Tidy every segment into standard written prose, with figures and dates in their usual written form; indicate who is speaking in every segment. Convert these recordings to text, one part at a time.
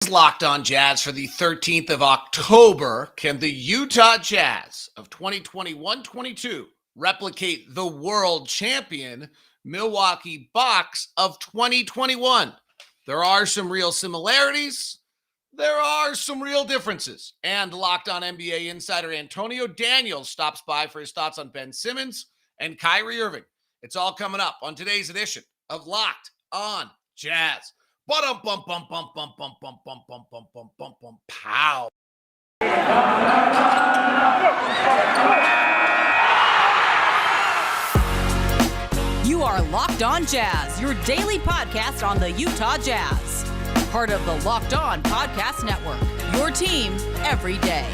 Speaker 1: Locked on Jazz for the 13th of October. Can the Utah Jazz of 2021-22 replicate the world champion Milwaukee Bucks of 2021? There are some real similarities. There are some real differences. And Locked on NBA insider Antonio Daniels stops by for his thoughts on Ben Simmons and Kyrie Irving. It's all coming up on today's edition of Locked on Jazz. Bum bum bum bum bum bum bum bum bum bum bum bum bum pow.
Speaker 2: You are Locked On Jazz, your daily podcast on the Utah Jazz. Part of the Locked On Podcast Network, your team every day.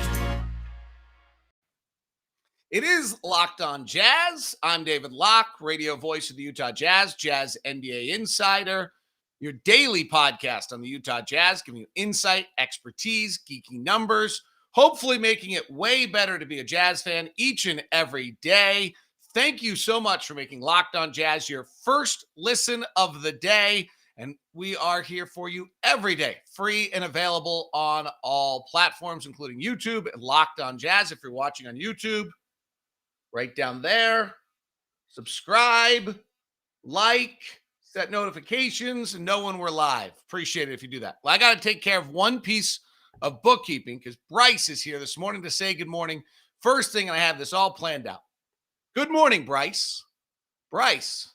Speaker 1: It is Locked On Jazz. I'm David Locke, radio voice of the Utah Jazz, Jazz NBA insider. Your daily podcast on the Utah Jazz, giving you insight, expertise, geeky numbers, hopefully making it way better to be a Jazz fan each and every day. Thank you so much for making Locked On Jazz your first listen of the day. And we are here for you every day, free and available on all platforms, including YouTube and Locked On Jazz. If you're watching on YouTube, right down there, subscribe, like, set notifications, and know when we're live. Appreciate it if you do that. Well, I got to take care of one piece of bookkeeping because Bryce is here this morning to say good morning. First thing, I have this all planned out. Good morning, Bryce. Bryce,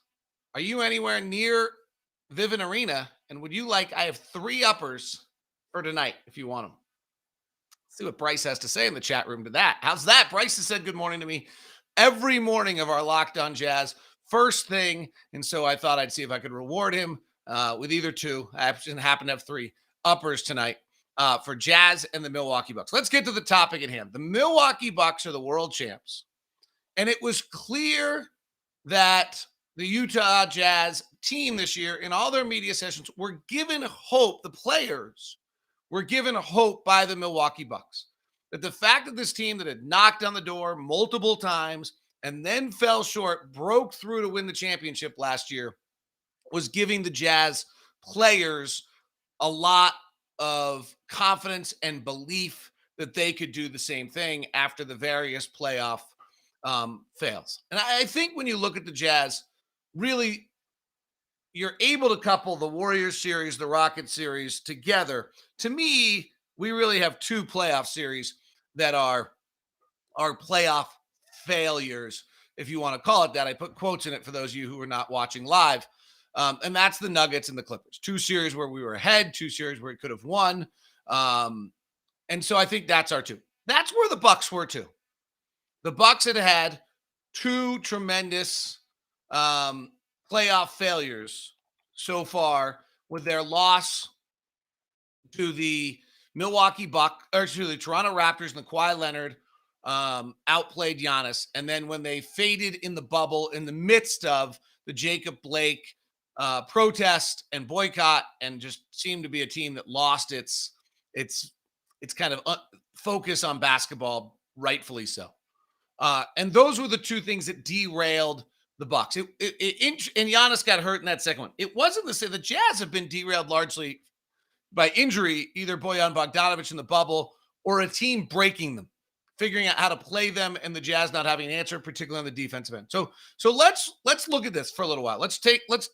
Speaker 1: are you anywhere near Vivint Arena? And would you like, I have 3 uppers for tonight if you want them. Let's see what Bryce has to say in the chat room to that. How's that? Bryce has said good morning to me every morning of our Locked On Jazz. First thing, and so I thought I'd see if I could reward him with either 2. I happen to have 3 uppers tonight for Jazz and the Milwaukee Bucks. Let's get to the topic at hand. The Milwaukee Bucks are the world champs, and it was clear that the Utah Jazz team this year, in all their media sessions, were given hope. The players were given hope by the Milwaukee Bucks. That the fact that this team that had knocked on the door multiple times and then fell short, broke through to win the championship last year, was giving the Jazz players a lot of confidence and belief that they could do the same thing after the various playoff fails. And I think when you look at the Jazz, really, you're able to couple the Warriors series, the Rockets series together. To me, we really have 2 playoff series that are playoff failures, if you want to call it that. I put quotes in it for those of you who are not watching live. And that's the Nuggets and the Clippers. 2 series where we were ahead, 2 series where we could have won. And so I think that's our 2. That's where the Bucks were too. The Bucks had 2 tremendous playoff failures so far with their loss to the Milwaukee Bucks, or to the Toronto Raptors, and the Kawhi Leonard outplayed Giannis. And then when they faded in the bubble in the midst of the Jacob Blake protest and boycott, and just seemed to be a team that lost its kind of focus on basketball, rightfully so. And those were the 2 things that derailed the Bucks. And Giannis got hurt in that second one. It wasn't the same. The Jazz have been derailed largely by injury, either Bojan Bogdanovic in the bubble or a team breaking them, figuring out how to play them, and the Jazz not having an answer, particularly on the defensive end. So let's look at this for a little while. Let's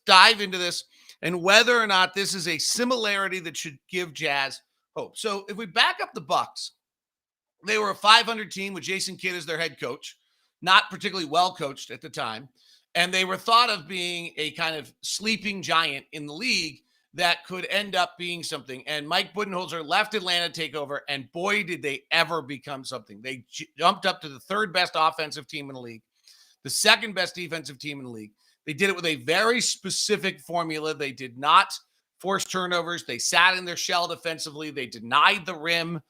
Speaker 1: dive into this and whether or not this is a similarity that should give Jazz hope. So if we back up the Bucks, they were a 500 team with Jason Kidd as their head coach, not particularly well coached at the time, and they were thought of being a kind of sleeping giant in the league that could end up being something. And Mike Budenholzer left Atlanta to take over, and boy, did they ever become something. They jumped up to the 3rd best offensive team in the league, the 2nd best defensive team in the league. They did it with a very specific formula. They did not force turnovers. They sat in their shell defensively. They denied the rim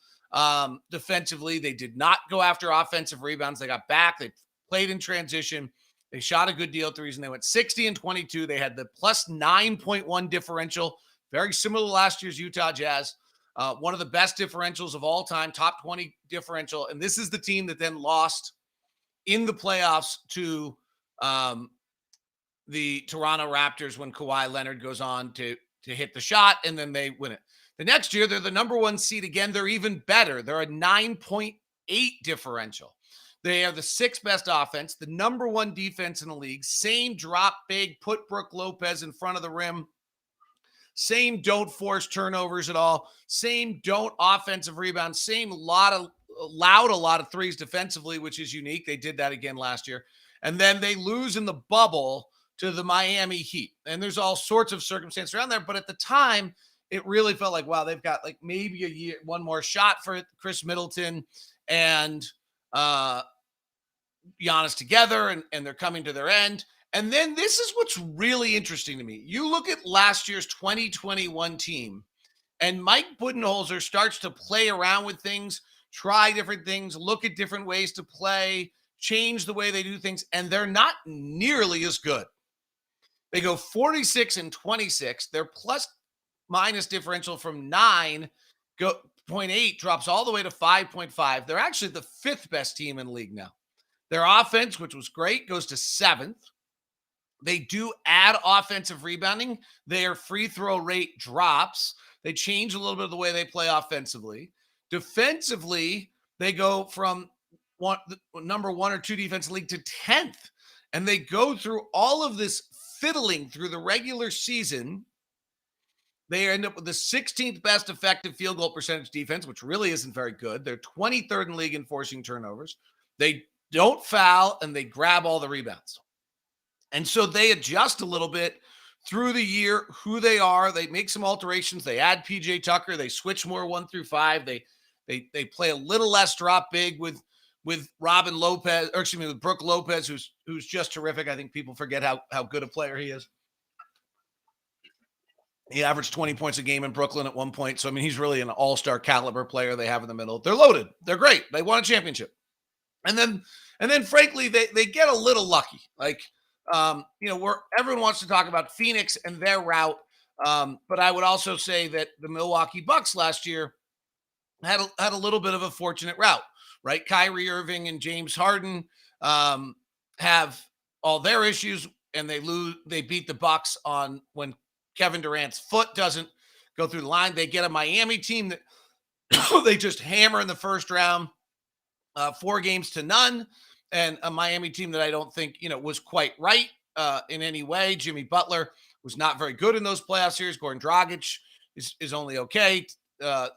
Speaker 1: defensively. They did not go after offensive rebounds. They got back. They played in transition. They shot a good deal of threes, and they went 60-22. They had the plus 9.1 differential, very similar to last year's Utah Jazz. One of the best differentials of all time, top 20 differential. And this is the team that then lost in the playoffs to the Toronto Raptors when Kawhi Leonard goes on to hit the shot, and then they win it. The next year, they're the number 1 seed again. They're even better. They're a 9.8 differential. They are the 6th best offense, the number 1 defense in the league. Same drop big, put Brook Lopez in front of the rim. Same don't force turnovers at all. Same don't offensive rebounds. Same allowed a lot of threes defensively, which is unique. They did that again last year. And then they lose in the bubble to the Miami Heat. And there's all sorts of circumstances around there. But at the time, it really felt like, wow, they've got like maybe one more shot for Chris Middleton and Giannis together, and they're coming to their end. And then this is what's really interesting to me. You look at last year's 2021 team, and Mike Budenholzer starts to play around with things, try different things, look at different ways to play, change the way they do things, and they're not nearly as good. They go 46-26. Their plus minus differential from 9.8 drops all the way to 5.5. They're actually the 5th best team in the league now. Their offense, which was great, goes to 7th. They do add offensive rebounding. Their free throw rate drops. They change a little bit of the way they play offensively. Defensively, they go from number 1 or 2 defense league to 10th. And they go through all of this fiddling through the regular season. They end up with the 16th best effective field goal percentage defense, which really isn't very good. They're 23rd in league in forcing turnovers. They don't foul, and they grab all the rebounds. And so they adjust a little bit through the year who they are. They make some alterations. They add PJ Tucker. They switch more 1 through 5. They play a little less drop big with Robin Lopez, or excuse me, with Brook Lopez, who's just terrific. I think people forget how good a player he is. He averaged 20 points a game in Brooklyn at one point. So, I mean, he's really an all-star caliber player they have in the middle. They're loaded. They're great. They won a championship. And then frankly, they get a little lucky. Like, where everyone wants to talk about Phoenix and their route. But I would also say that the Milwaukee Bucks last year had a little bit of a fortunate route, right? Kyrie Irving and James Harden have all their issues, and they beat the Bucks on when Kevin Durant's foot doesn't go through the line. They get a Miami team that they just hammer in the first round, 4-0, and a Miami team that I don't think, was quite right in any way. Jimmy Butler was not very good in those playoff series. Goran Dragic is only okay.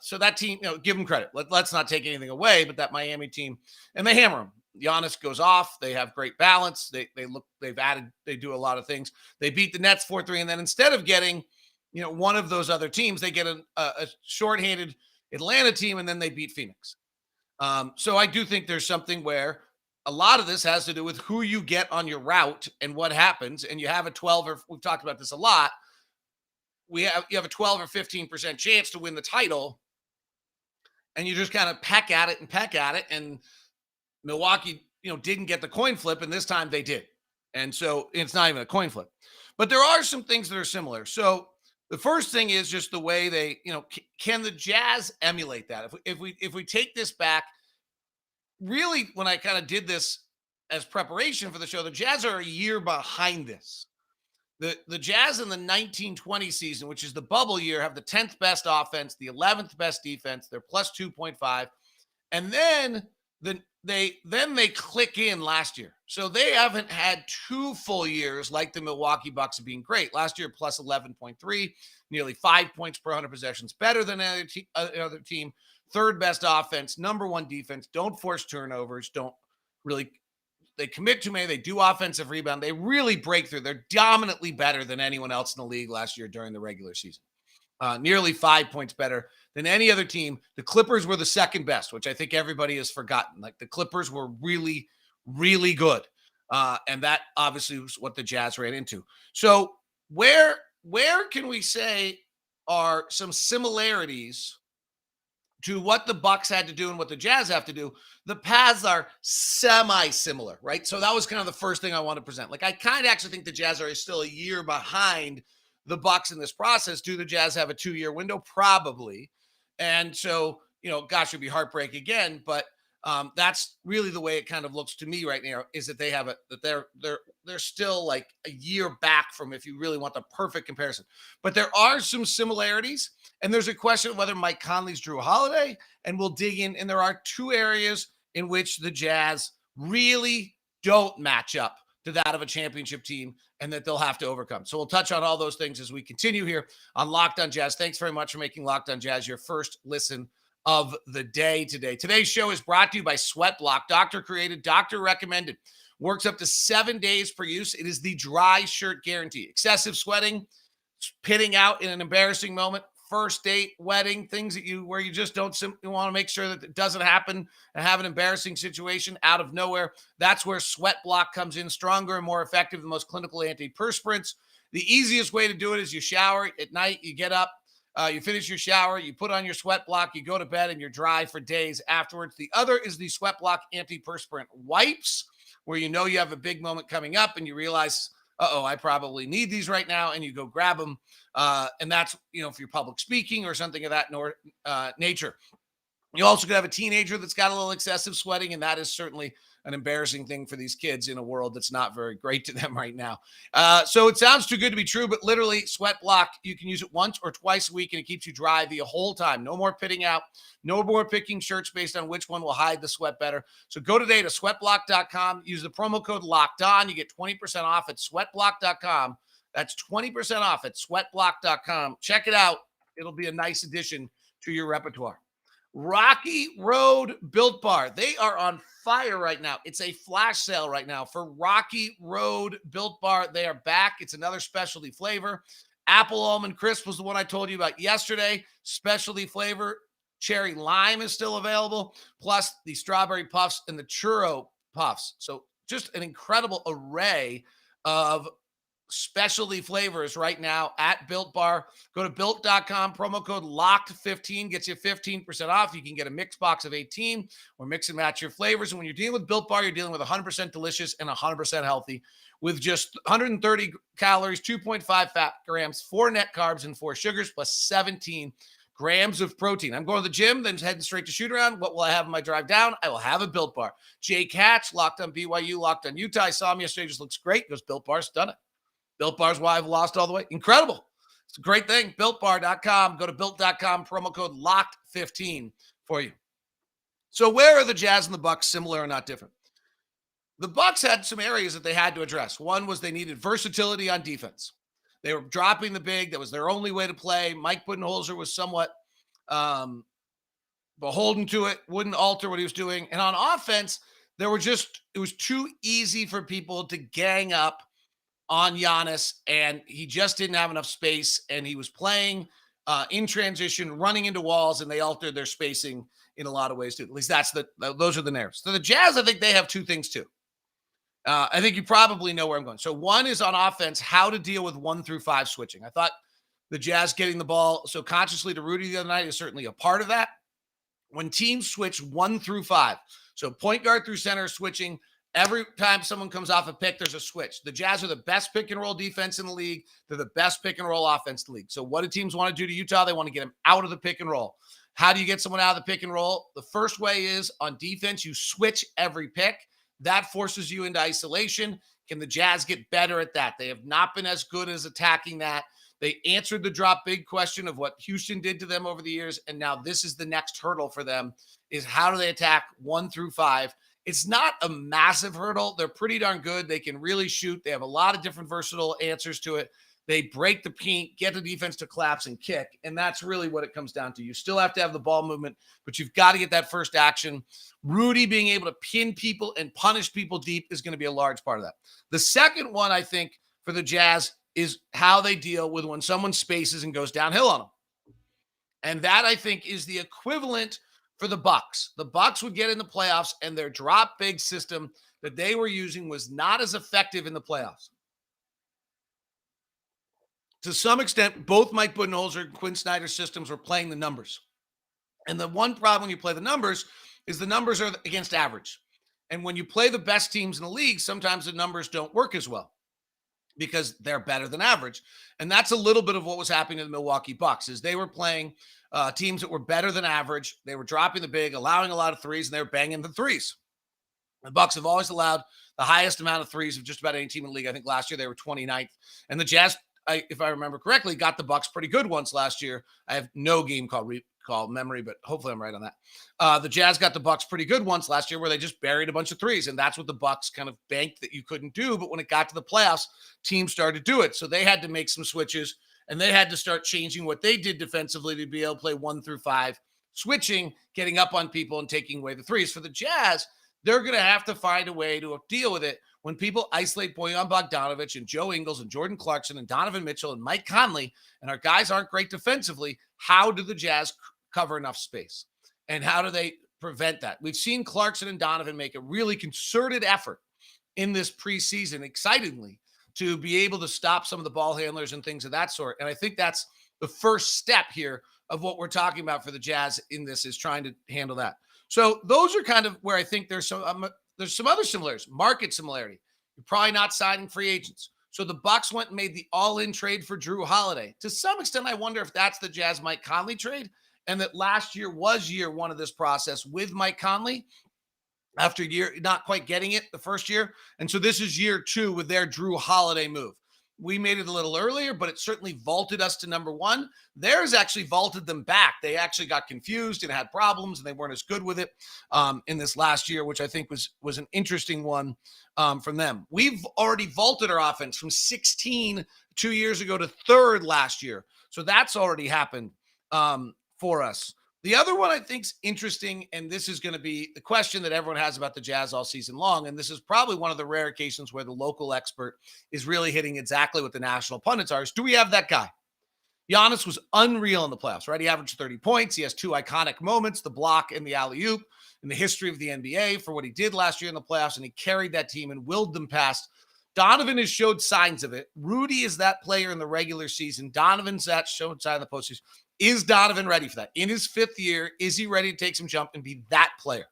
Speaker 1: So that team, give them credit. Let's not take anything away, but that Miami team, and they hammer them. Giannis goes off. They have great balance. They do a lot of things. They beat the Nets 4-3. And then instead of getting, one of those other teams, they get a shorthanded Atlanta team, and then they beat Phoenix. So I do think there's something where a lot of this has to do with who you get on your route and what happens. And you have a 12, or we've talked about this a lot. You have a 12 or 15% chance to win the title, and you just kind of peck at it. And Milwaukee, didn't get the coin flip, and this time they did. And so it's not even a coin flip. But there are some things that are similar. So the first thing is just the way they, can the Jazz emulate that? If we take this back, really, when I kind of did this as preparation for the show, the Jazz are a year behind this. The Jazz in the 1920 season, which is the bubble year, have the 10th best offense, the 11th best defense. They're plus 2.5. And then they click in last year. So they haven't had 2 full years like the Milwaukee Bucks being great. Last year, plus 11.3, nearly 5 points per 100 possessions, better than another team. 3rd best offense, number 1 defense. Don't force turnovers. They commit too many. They do offensive rebound. They really break through. They're dominantly better than anyone else in the league last year during the regular season. Nearly 5 points better than any other team. The Clippers were the 2nd best, which I think everybody has forgotten. Like, the Clippers were really, really good. And that obviously was what the Jazz ran into. So where can we say are some similarities to what the Bucks had to do and what the Jazz have to do? The paths are semi-similar, right? So that was kind of the first thing I want to present. Like, I kind of actually think the Jazz are still a year behind the Bucks in this process. Do the Jazz have a 2-year window? Probably. And so, gosh, it'd be heartbreak again. But That's really the way it kind of looks to me right now. Is that they have that they're still like a year back from, if you really want the perfect comparison. But there are some similarities, and there's a question of whether Mike Conley's Drew Holiday, and we'll dig in. And there are two areas in which the Jazz really don't match up to that of a championship team, and that they'll have to overcome. So we'll touch on all those things as we continue here on Locked On Jazz. Thanks very much for making Locked On Jazz your first listen of the day today. Today's show is brought to you by Sweat Block. Doctor created, doctor recommended. Works up to 7 days per use. It is the dry shirt guarantee. Excessive sweating, pitting out in an embarrassing moment, first date, wedding, things where you just don't simply want to make sure that it doesn't happen and have an embarrassing situation out of nowhere. That's where Sweat Block comes in, stronger and more effective than most clinical antiperspirants. The easiest way to do it is you shower at night, you get up, you finish your shower, you put on your Sweat Block, you go to bed, and you're dry for days afterwards. The other is the Sweat Block antiperspirant wipes, where you know you have a big moment coming up and you realize, I probably need these right now, and you go grab them. And that's, for your public speaking or something of that nature. You also could have a teenager that's got a little excessive sweating, and that is certainly an embarrassing thing for these kids in a world that's not very great to them right now. So it sounds too good to be true, but literally Sweat Block, you can use it once or twice a week, and it keeps you dry the whole time. No more pitting out, no more picking shirts based on which one will hide the sweat better. So go today to sweatblock.com, use the promo code LOCKEDON. You get 20% off at sweatblock.com. That's 20% off at sweatblock.com. Check it out. It'll be a nice addition to your repertoire. Rocky Road Built Bar. They are on fire right now. It's a flash sale right now for Rocky Road Built Bar. They are back. It's another specialty flavor. Apple Almond Crisp was the one I told you about yesterday. Specialty flavor. Cherry Lime is still available. Plus the Strawberry Puffs and the Churro Puffs. So just an incredible array of specialty flavors right now at Built Bar. Go to built.com, promo code LOCKED15 gets you 15% off. You can get a mix box of 18 or mix and match your flavors. And when you're dealing with Built Bar, you're dealing with 100% delicious and 100% healthy with just 130 calories, 2.5 fat grams, 4 net carbs, and 4 sugars, plus 17 grams of protein. I'm going to the gym, then heading straight to shoot around. What will I have on my drive down? I will have a Built Bar. Jake Hatch, Locked on BYU, Locked on Utah. I saw him yesterday. Just looks great. He goes, Built Bar's done it. Built Bar's why I've lost all the way. Incredible. It's a great thing. BuiltBar.com. Go to Built.com. Promo code LOCKED15 for you. So where are the Jazz and the Bucks similar or not different? The Bucks had some areas that they had to address. One was they needed versatility on defense. They were dropping the big. That was their only way to play. Mike Budenholzer was somewhat beholden to it, wouldn't alter what he was doing. And on offense, it was too easy for people to gang up on Giannis, and he just didn't have enough space, and he was playing in transition, running into walls, and they altered their spacing in a lot of ways too. At least those are the narratives. So the Jazz, I think they have two things too. I think you probably know where I'm going. So one is on offense, how to deal with 1 through 5 switching. I thought the Jazz getting the ball so consciously to Rudy the other night is certainly a part of that. When teams switch 1 through 5, so point guard through center switching, every time someone comes off a pick, there's a switch. The Jazz are the best pick and roll defense in the league. They're the best pick and roll offense in the league. So what do teams want to do to Utah? They want to get them out of the pick and roll. How do you get someone out of the pick and roll? The first way is on defense, you switch every pick. That forces you into isolation. Can the Jazz get better at that? They have not been as good as attacking that. They answered the drop big question of what Houston did to them over the years. And now this is the next hurdle for them, is how do they attack 1 through 5? It's not a massive hurdle. They're pretty darn good. They can really shoot. They have a lot of different versatile answers to it. They break the paint, get the defense to collapse and kick. And that's really what it comes down to. You still have to have the ball movement, but you've got to get that first action. Rudy being able to pin people and punish people deep is going to be a large part of that. The second one, I think, for the Jazz is how they deal with when someone spaces and goes downhill on them. And that, I think, is the equivalent for the Bucks. The Bucks would get in the playoffs, and their drop big system that they were using was not as effective in the playoffs. To some extent, both Mike Budenholzer and Quinn Snyder's systems were playing the numbers. And the one problem when you play the numbers is the numbers are against average. And when you play the best teams in the league, sometimes the numbers don't work as well because they're better than average. And that's a little bit of what was happening to the Milwaukee Bucks, is they were playing teams that were better than average. They were dropping the big, allowing a lot of threes, and they were banging the threes. The Bucks have always allowed the highest amount of threes of just about any team in the league. I think last year they were 29th. And the Jazz, if I remember correctly, got the Bucks pretty good once last year. I have no game call memory, but hopefully I'm right on that. The Jazz got the Bucks pretty good once last year where they just buried a bunch of threes. And that's what the Bucks kind of banked that you couldn't do. But when it got to the playoffs, teams started to do it. So they had to make some switches, and they had to start changing what they did defensively to be able to play 1 through 5, switching, getting up on people, and taking away the threes. For the Jazz, they're going to have to find a way to deal with it when people isolate Bojan Bogdanovic and Joe Ingles and Jordan Clarkson and Donovan Mitchell and Mike Conley, and our guys aren't great defensively. How do the Jazz cover enough space? And how do they prevent that? We've seen Clarkson and Donovan make a really concerted effort in this preseason, excitingly, to be able to stop some of the ball handlers and things of that sort. And I think that's the first step here of what we're talking about for the Jazz in this, is trying to handle that. So those are kind of where I think there's some other similarities. Market similarity. You're probably not signing free agents. So the Bucks went and made the all-in trade for Drew Holiday. To some extent, I wonder if that's the Jazz Mike Conley trade, and that last year was year one of this process with Mike Conley after year not quite getting it the first year. And so this is year 2 with their Drew Holiday move. We made it a little earlier, but it certainly vaulted us to number 1. Theirs actually vaulted them back. They actually got confused and had problems, and they weren't as good with it in this last year, which I think was an interesting one from them. We've already vaulted our offense from 16 2 years ago to 3rd last year. So that's already happened for us. The other one I think is interesting, and this is going to be the question that everyone has about the Jazz all season long, and this is probably one of the rare occasions where the local expert is really hitting exactly what the national pundits are, is do we have that guy? Giannis was unreal in the playoffs, right? He averaged 30 points. He has 2 iconic moments, the block and the alley-oop, in the history of the NBA for what he did last year in the playoffs, and he carried that team and willed them past. Donovan has showed signs of it. Rudy is that player in the regular season. Donovan's that showed sign in the postseason. Is Donovan ready for that? In his 5th year, is he ready to take some jump and be that player?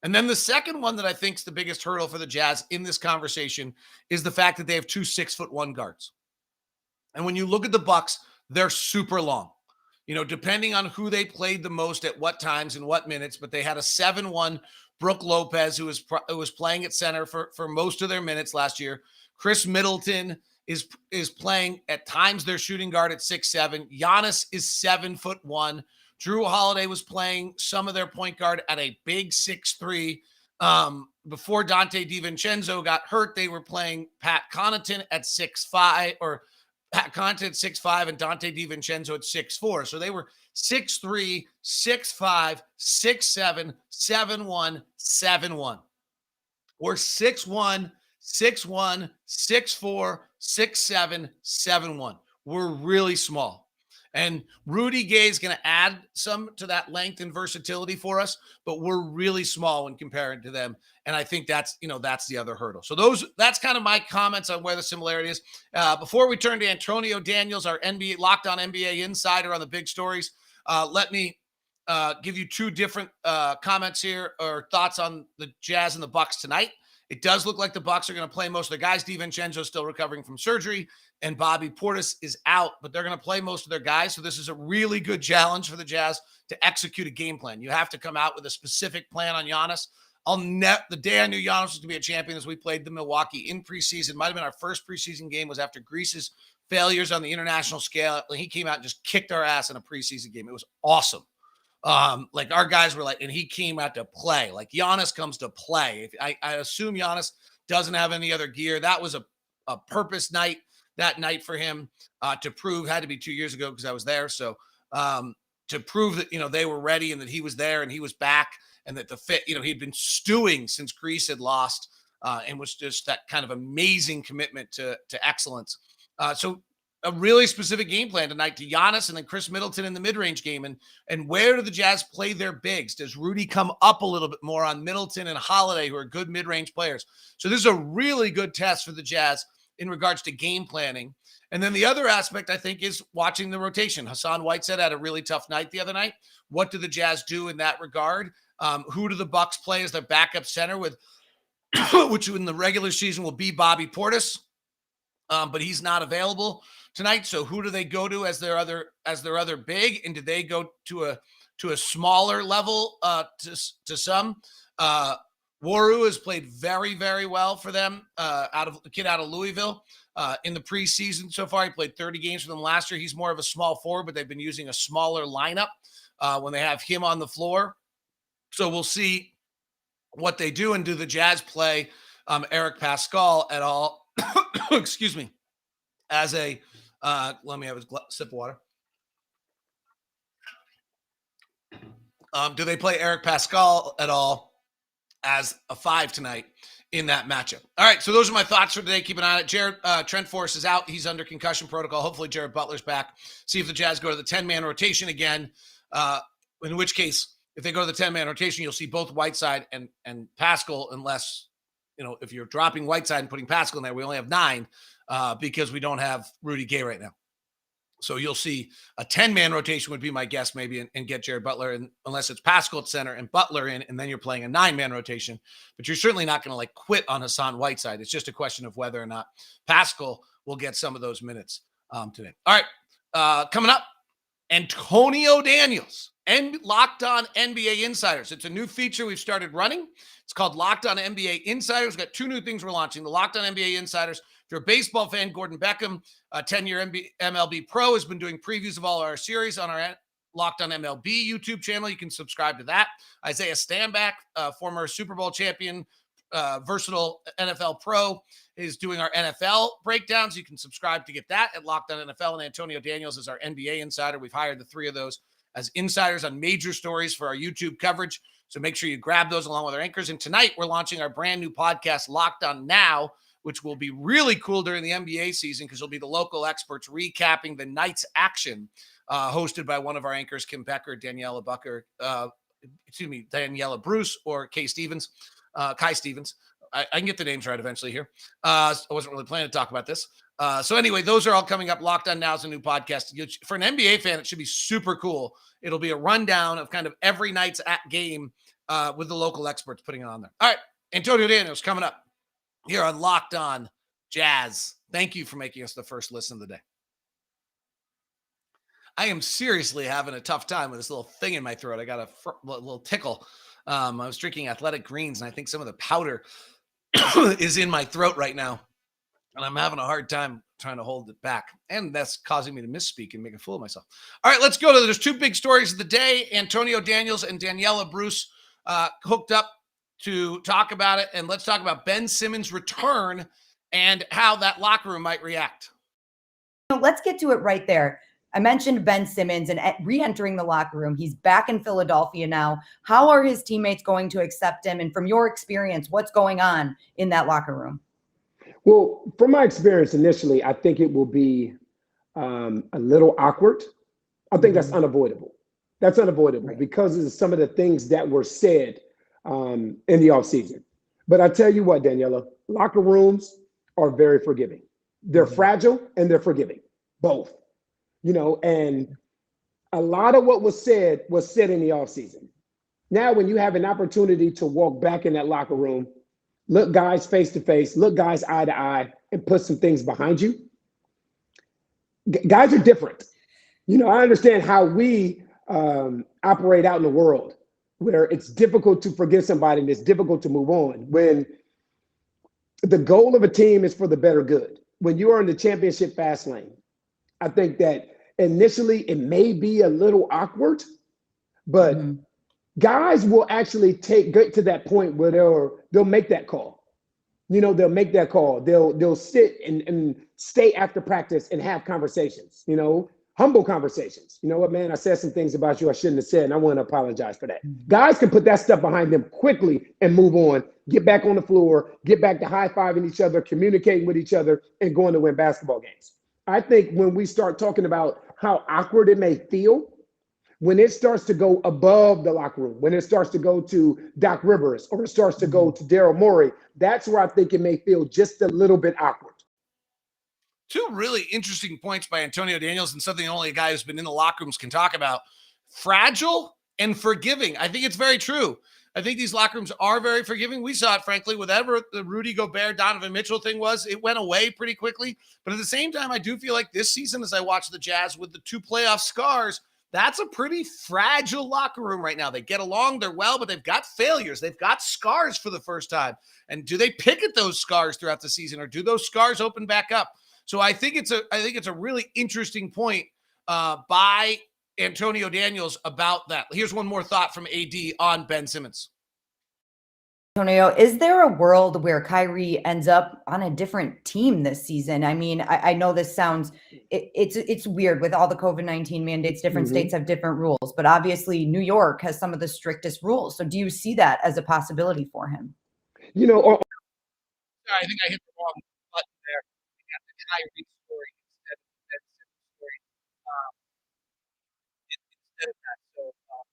Speaker 1: And then the second one that I think is the biggest hurdle for the Jazz in this conversation is the fact that they have 2 6'1" guards. And when you look at the Bucks, they're super long. You know, depending on who they played the most at what times and what minutes, but they had a 7'1" Brook Lopez who was playing at center for most of their minutes last year. Chris Middleton is playing at times their shooting guard at 6'7". Giannis is 7'1". Drew Holiday was playing some of their point guard at a big 6'3". Before Dante DiVincenzo got hurt, they were playing Pat Connaughton at 6'5", or Pat Connaughton at 6'5" and Dante DiVincenzo at 6'4". So they were 6'3", 6'5", 6'7", 7'1", 7'1". Or 6'1", 6'1", 6'4", 6'7", 7'1". We're really small. And Rudy Gay is going to add some to that length and versatility for us, but we're really small when compared to them. And I think that's the other hurdle. So that's kind of my comments on where the similarity is. Before we turn to Antonio Daniels, our NBA Locked On NBA insider on the big stories, let me give you 2 different comments here, or thoughts on the Jazz and the Bucks tonight. It does look like the Bucks are going to play most of their guys. DiVincenzo is still recovering from surgery, and Bobby Portis is out, but they're going to play most of their guys. So this is a really good challenge for the Jazz to execute a game plan. You have to come out with a specific plan on Giannis. The day I knew Giannis was going to be a champion is we played the Milwaukee in preseason. Might have been our first preseason game, was after Greece's failures on the international scale. He came out and just kicked our ass in a preseason game. It was awesome. Like our guys were like, and he came out to play. Like Giannis comes to play. I assume Giannis doesn't have any other gear. That was a purpose night that night for him to prove. Had to be 2 years ago because I was there. So to prove that they were ready and that he was there and he was back, and that the fit, he'd been stewing since Greece had lost, and was just that kind of amazing commitment to excellence. So a really specific game plan tonight to Giannis and then Chris Middleton in the mid-range game. And where do the Jazz play their bigs? Does Rudy come up a little bit more on Middleton and Holiday, who are good mid-range players? So this is a really good test for the Jazz in regards to game planning. And then the other aspect, I think, is watching the rotation. Hassan Whiteside had a really tough night the other night. What do the Jazz do in that regard? Who do the Bucks play as their backup center with, which in the regular season will be Bobby Portis, but he's not available. tonight. So who do they go to as their other big? And do they go to a smaller level to some? Waru has played very, very well for them. Out of Louisville in the preseason so far. He played 30 games for them last year. He's more of a small forward, but they've been using a smaller lineup when they have him on the floor. So we'll see what they do. And do the Jazz play Eric Pascal at all? Excuse me. As a let me have a sip of water. Do they play Eric Pascal at all as a 5 tonight in that matchup? All right, so those are my thoughts for today. Keep an eye on it. Trent Forrest is out. He's under concussion protocol. Hopefully Jared Butler's back. See if the Jazz go to the 10-man rotation again, in which case, if they go to the 10-man rotation, you'll see both Whiteside and Pascal, unless, if you're dropping Whiteside and putting Pascal in there, we only have 9 because we don't have Rudy Gay right now. So you'll see a 10-man rotation would be my guess, maybe, and get Jared Butler, and unless it's Pascal at center and Butler in, and then you're playing a 9-man rotation. But you're certainly not going to quit on Hassan Whiteside. It's just a question of whether or not Pascal will get some of those minutes today. All right, coming up, Antonio Daniels and Locked On NBA Insiders. It's a new feature we've started running. It's called Locked On NBA Insiders. We've got 2 new things we're launching. The Locked On NBA Insiders. If you're a baseball fan, Gordon Beckham, a 10-year MLB pro, has been doing previews of all our series on our Locked On MLB YouTube channel. You can subscribe to that. Isaiah Stanback, former Super Bowl champion, versatile NFL pro, is doing our NFL breakdowns. You can subscribe to get that at Locked On NFL. And Antonio Daniels is our NBA insider. We've hired the 3 of those as insiders on major stories for our YouTube coverage. So make sure you grab those along with our anchors. And tonight we're launching our brand new podcast, Locked On Now, which will be really cool during the NBA season because it'll be the local experts recapping the night's action, hosted by one of our anchors, Kim Becker, Daniela Bruce, or Kai Stevens. I can get the names right eventually here. I wasn't really planning to talk about this. So anyway, those are all coming up. Locked On Now is a new podcast. For an NBA fan, it should be super cool. It'll be a rundown of kind of every night's game with the local experts putting it on there. All right, Antonio Daniels coming up here on Locked On Jazz. Thank you for making us the first listen of the day. I am seriously having a tough time with this little thing in my throat. I got a little tickle. I was drinking Athletic Greens, and I think some of the powder is in my throat right now. And I'm having a hard time trying to hold it back. And that's causing me to misspeak and make a fool of myself. All right, let's go to there's 2 big stories of the day. Antonio Daniels and Daniela Bruce hooked up to talk about it. And let's talk about Ben Simmons' return and how that locker room might react.
Speaker 3: Let's get to it right there. I mentioned Ben Simmons and re-entering the locker room. He's back in Philadelphia now. How are his teammates going to accept him? And from your experience, what's going on in that locker room?
Speaker 4: Well, from my experience initially, I think it will be a little awkward. I think that's unavoidable. That's unavoidable because of some of the things that were said in the offseason. But I tell you what, Daniela, locker rooms are very forgiving. They're fragile and they're forgiving, both. And a lot of what was said in the offseason. Now, when you have an opportunity to walk back in that locker room, look guys face to face, look guys eye to eye, and put some things behind you, guys are different. I understand how we operate out in the world where it's difficult to forgive somebody and it's difficult to move on when the goal of a team is for the better good. When you are in the championship fast lane, I think that initially it may be a little awkward, but guys will actually get to that point where they'll make that call. They'll make that call. They'll sit and stay after practice and have conversations, humble conversations. You know what, man, I said some things about you I shouldn't have said, and I want to apologize for that. Guys can put that stuff behind them quickly and move on, get back on the floor, get back to high-fiving each other, communicating with each other, and going to win basketball games. I think when we start talking about how awkward it may feel, when it starts to go above the locker room, when it starts to go to Doc Rivers or it starts to go to Daryl Morey, that's where I think it may feel just a little bit awkward.
Speaker 1: 2 really interesting points by Antonio Daniels and something only a guy who's been in the locker rooms can talk about. Fragile and forgiving. I think it's very true. I think these locker rooms are very forgiving. We saw it, frankly, whatever the Rudy Gobert, Donovan Mitchell thing was, it went away pretty quickly. But at the same time, I do feel like this season, as I watch the Jazz with the 2 playoff scars, that's a pretty fragile locker room right now. They get along, they're well, but they've got failures. They've got scars for the first time. And do they pick at those scars throughout the season, or do those scars open back up? So I think it's a really interesting point by Antonio Daniels about that. Here's one more thought from AD on Ben Simmons.
Speaker 3: Antonio, is there a world where Kyrie ends up on a different team this season? I mean, I know this sounds, it's weird with all the COVID-19 mandates, different states have different rules, but obviously New York has some of the strictest rules. So do you see that as a possibility for him?
Speaker 4: You know,
Speaker 1: I think I hit the wrong button there. I got the Kyrie story instead of the Ben Simmons story. Instead of that. So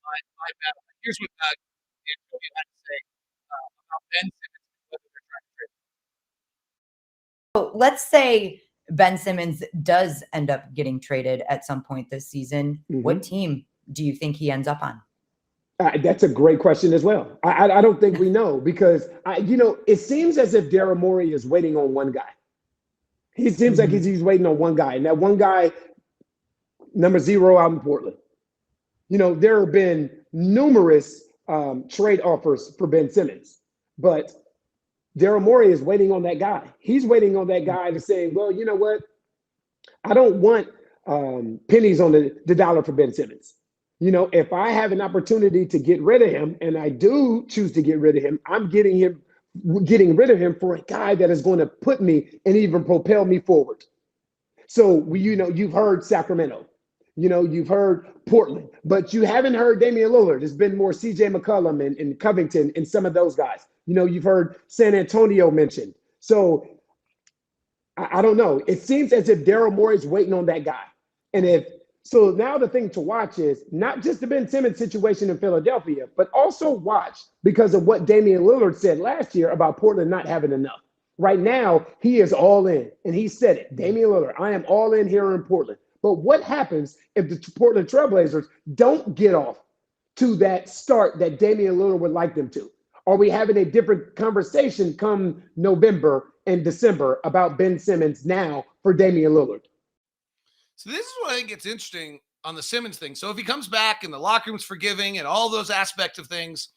Speaker 1: my bad. Here's what Antonio had to say about Ben Simmons and whether they're trying to trade him.
Speaker 3: So let's say Ben Simmons does end up getting traded at some point this season. What team do you think he ends up on?
Speaker 4: That's a great question as well. I don't think we know, because it seems as if Daryl Morey is waiting on one guy. He seems like he's waiting on one guy, and that one guy, number 0 out in Portland. There have been numerous trade offers for Ben Simmons, but Daryl Morey is waiting on that guy. He's waiting on that guy to say, well, you know what? I don't want pennies on the dollar for Ben Simmons. If I have an opportunity to get rid of him, and I do choose to get rid of him, I'm getting rid of him for a guy that is going to put me and even propel me forward. So, you've heard Sacramento, you've heard Portland, but you haven't heard Damian Lillard. It's been more CJ McCollum and Covington and some of those guys. You've heard San Antonio mentioned. So I don't know. It seems as if Daryl Morey's waiting on that guy. So now the thing to watch is not just the Ben Simmons situation in Philadelphia, but also watch because of what Damian Lillard said last year about Portland not having enough. Right now, he is all in, and he said it. Damian Lillard, I am all in here in Portland. But what happens if the Portland Trailblazers don't get off to that start that Damian Lillard would like them to? Are we having a different conversation come November and December about Ben Simmons now for Damian Lillard?
Speaker 1: So this is what I think it's interesting on the Simmons thing. So if he comes back and the locker room's forgiving and all those aspects of things,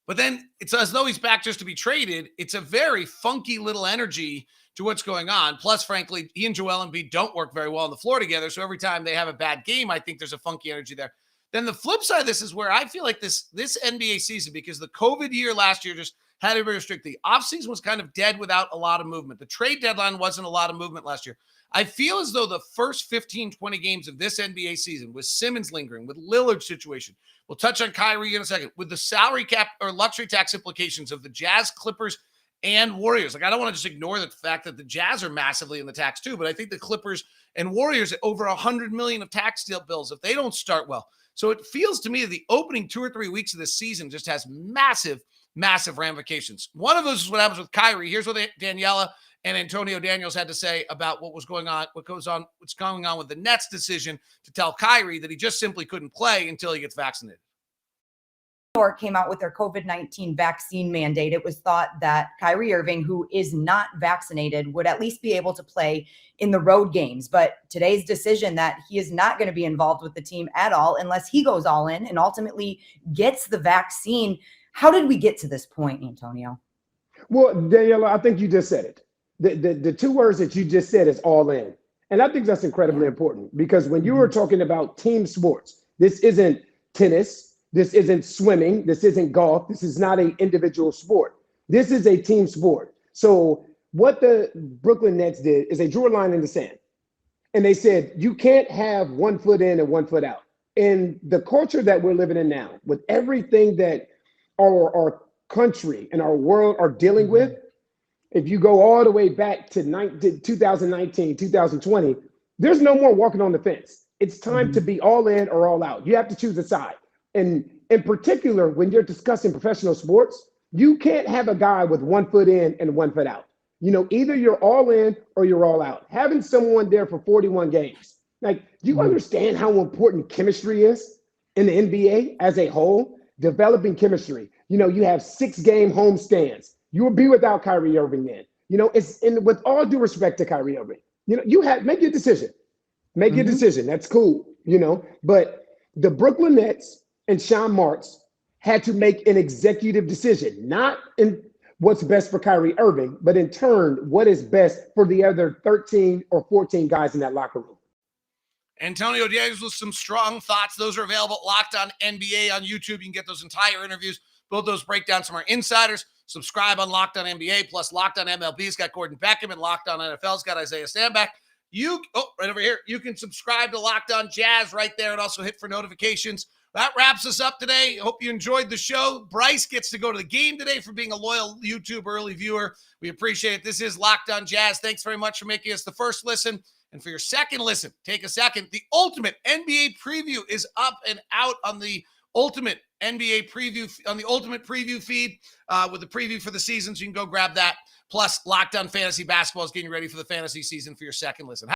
Speaker 1: but then it's as though he's back just to be traded. It's a very funky little energy to what's going on. Plus, frankly, he and Joel Embiid don't work very well on the floor together. So every time they have a bad game, I think there's a funky energy there. Then the flip side of this is where I feel like this NBA season, because the COVID year last year just had it very strict. The offseason was kind of dead without a lot of movement. The trade deadline wasn't a lot of movement last year. I feel as though the first 15, 20 games of this NBA season, with Simmons lingering, with Lillard's situation, we'll touch on Kyrie in a second, with the salary cap or luxury tax implications of the Jazz, Clippers, and Warriors. Like, I don't want to just ignore the fact that the Jazz are massively in the tax too, but I think the Clippers and Warriors over $100 million of tax deal bills if they don't start well. So it feels to me that the opening 2 or 3 weeks of this season just has massive ramifications. One of those is what happens with Kyrie. Here's what Daniela and Antonio Daniels had to say about what's going on with the Nets' decision to tell Kyrie that he just simply couldn't play until he gets vaccinated.
Speaker 3: York came out with their COVID-19 vaccine mandate. It was thought that Kyrie Irving, who is not vaccinated, would at least be able to play in the road games. But today's decision that he is not going to be involved with the team at all unless he goes all in and ultimately gets the vaccine. How did we get to this point, Antonio?
Speaker 4: Well, Daniela, I think you just said it. The 2 words that you just said is all in. And I think that's incredibly important, because when you were talking about team sports, this isn't tennis, this isn't swimming, this isn't golf, this is not an individual sport. This is a team sport. So what the Brooklyn Nets did is they drew a line in the sand. And they said, you can't have 1 foot in and 1 foot out. In the culture that we're living in now, with everything that our country and our world are dealing with, if you go all the way back to 2019, 2020, there's no more walking on the fence. It's time to be all in or all out. You have to choose a side. And in particular, when you're discussing professional sports, you can't have a guy with 1 foot in and 1 foot out. Either you're all in or you're all out. Having someone there for 41 games. Like, do you understand how important chemistry is in the NBA as a whole? developing chemistry. You know, you have 6-game home stands. You will be without Kyrie Irving then. You know, with all due respect to Kyrie Irving, you know, make your decision. Make your decision. That's cool, you know. But the Brooklyn Nets and Sean Marks had to make an executive decision, not in what's best for Kyrie Irving, but in turn, what is best for the other 13 or 14 guys in that locker room.
Speaker 1: Antonio Davis with some strong thoughts. Those are available at Locked On NBA on YouTube. You can get those entire interviews, both those breakdowns from our insiders. Subscribe on Locked On NBA, plus Locked On MLB's got Gordon Beckham, and Locked On NFL's got Isaiah Sandback. Right over here, you can subscribe to Locked On Jazz right there and also hit for notifications. That wraps us up today. Hope you enjoyed the show. Bryce gets to go to the game today for being a loyal YouTube early viewer. We appreciate it. This is Locked On Jazz. Thanks very much for making us the first listen. And for your second listen, take a second. The ultimate NBA preview is up and out on the ultimate NBA preview, on the ultimate preview feed with the preview for the season. So you can go grab that. Plus, Locked On Fantasy Basketball is getting ready for the fantasy season for your second listen.